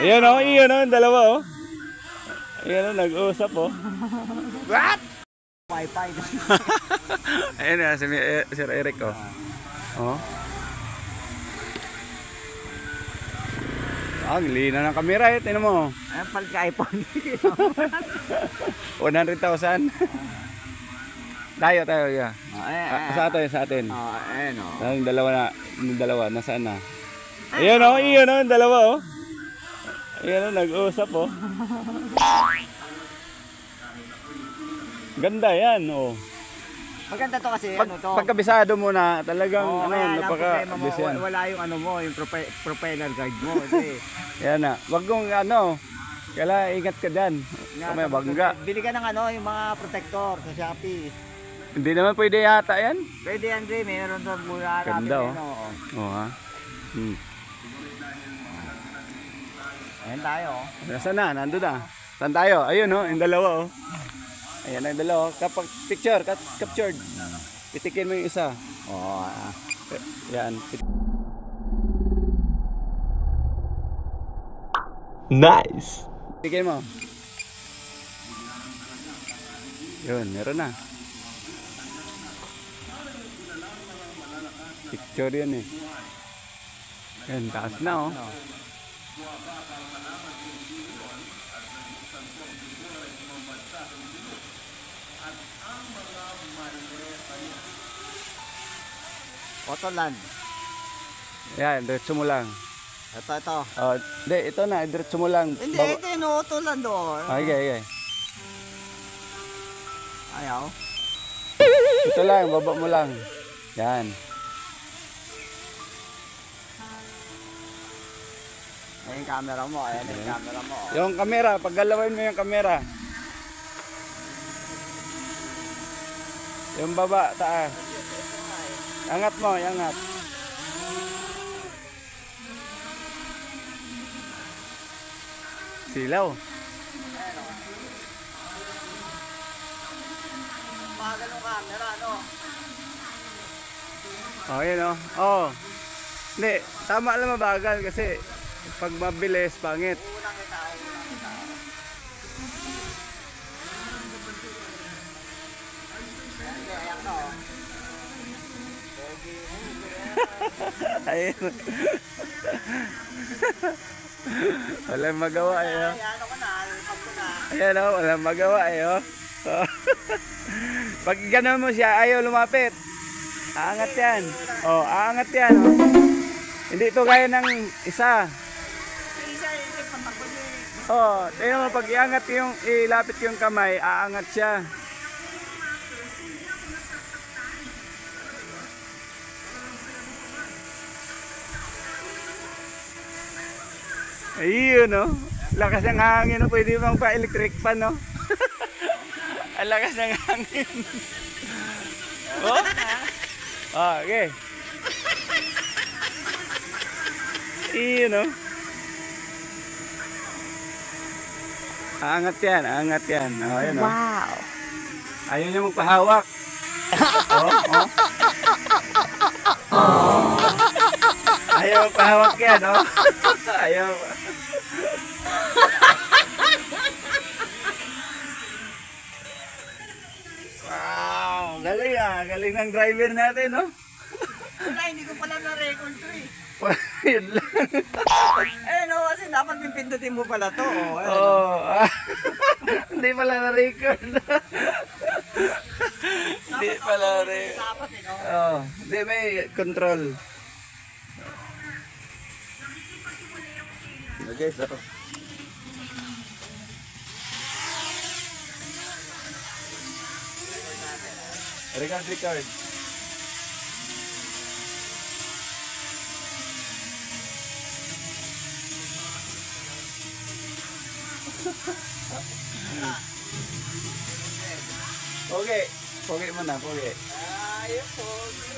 Ayan o, yung dalawa o. Ayan o, nag-uusap o. What? Wi-Fi. Ayan na, si Sir Eric o. Oh. Ang lina ng kamera eh, tinan mo. Ayan pala ka iPhone. 100,000. Tayo, yeah. Sa atin. Ayan o. Yung dalawa, nasaan na? Ayan o, yung dalawa o. Ayan o, nag-uusap o. Ganda yan o. Maganda to kasi pagkabisado mo na talagang napaka-busy yan. Wala yung yung propeller guide mo. Yan na. Wag kong kailangan ingat ka dyan. May bangga. Bili ka ng yung mga protector sa Shopee. Hindi naman pwede yata yan. Pwede yan, Dre. Meron doon mula natin. Ganda o. Oo ha. Ayan tayo o. Nasaan na? Nandun na. Saan tayo? Ayun o, yung dalawa o. Ayan ang dalawa. Kapag picture, captured. Pitikin mo yung isa. Oo. Yan. Nice! Pitikin mo. Yun, meron na. Picture yan eh. Yan, taas na oh. Autoland. Yan, diretso mo lang. Ito. Oh, hindi, ito na, diretso mo lang. Hindi, ito yung Autoland o. Okay. Ayaw. Ito lang, baba mo lang. Yan. Ayan yung camera mo. Yung camera, paggalawin mo yung camera. Yung baba, taas. Angat mo, angat. Silaw. Bagal yung camera, no? Oh, yun oh. Oh. Hindi, tama lang mabagal kasi pag mabilis, pangit. Ulang kita. Ayan to. Ayun. Walang magawa eh. Ano ko na, Ayan o, walang magawa eh. Pag gano'n mo siya, ayaw lumapit. Aangat yan. Oh, aangat yan. Oh. Hindi ito gaya ng isa. Oh, tingnan mo, pag iangat yung, ilapit yung kamay, aangat siya. Ayun no. Lakas ng hangin no. Pwede bang pa-electric fan no. Ang lakas ng hangin. Oh? Okay. Ayun no. Aangat yan. Oh, ayun no. Wow. Ayaw niya magpahawak. Ayaw magpahawak yan no. Ayaw. Wow, galing ng driver natin, no? Wala, hindi ko pala na-record to eh. Yun lang. No, kasi dapat pipindutin mo pala to. Hindi pala na-record. Hindi pala na-record. Dapat no? Hindi may control. Okay, so. Record. Okay, pogi mo na, pogi. Ayaw, pogi.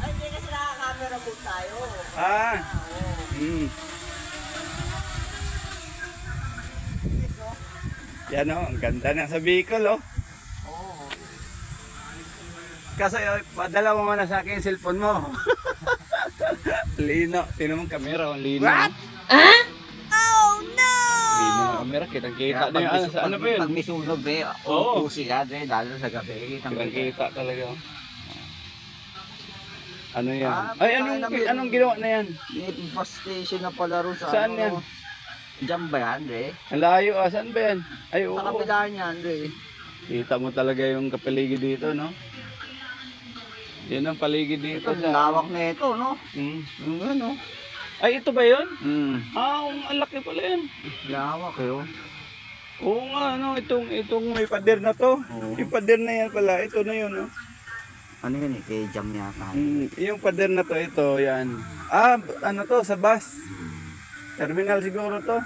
Ay, hindi kasi naka-camera po tayo. Yan o, ang ganda na sa Bicol o. Kasi padala mo muna sa akin yung cellphone mo. Lino. Tingnan mo ang camera. Ang lino. What? Lino ng camera. Kitang-kita na yun. Ano ba yun? Pag may sunog, Oo. usi ka, lalo sa gabi. Kitang-kita talaga. Ano yan? Ah, Ay, anong ginawa na yan? May bus station na pala ron sa Saan ano. yan? Diyan ba yan, Dre? Ang layo. Saan ba yan? Ay, oo. Sa kapilaan yan, Dre. Kita mo talaga yung kapaligid dito, no? Yan ang paligid dito. Ito, lawak na ito, no? Hmm. Yung ano. Ay, ito ba yun? Hmm. Ang laki pala yan. Lawak yun. Oo nga, no? Itong may pader na to. Oo. Yung pader na yan pala. Ito na yun, no? Ano yun eh, kay Jam yata. Yung pader na to, ito, yan. Ano to, sa bus. Terminal siguro to.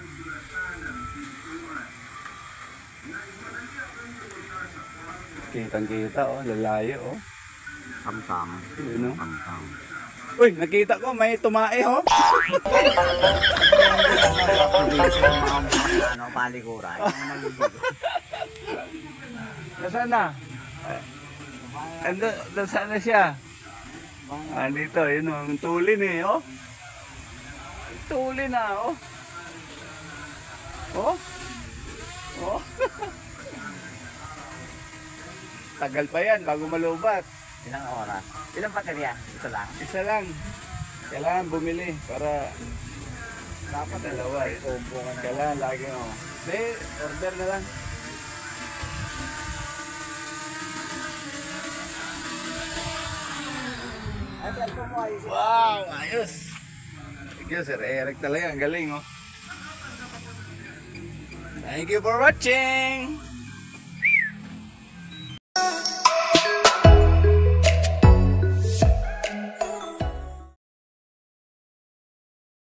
Kitang-kita, oh. Lalayo, oh. Samsam. Yun, no? Samsam. Uy, nakita ko, may tumae, oh. Ano, palikuran. Nasaan na? Nasaan na siya? Dito, yun, oh. Ang tulin, eh, oh. Tulin na, oh. Oh. Oh. Tagal pa yan bago malubat. Ilang oras? Ilang baterya? Isa lang? Isa lang. Kailangan bumili para dapat dalawa eh. Kailangan lagi mo. Hindi, order na lang. Wow, ayos. Thank you, Sir Eric talaga. Ang galing, oh. Thank you for watching.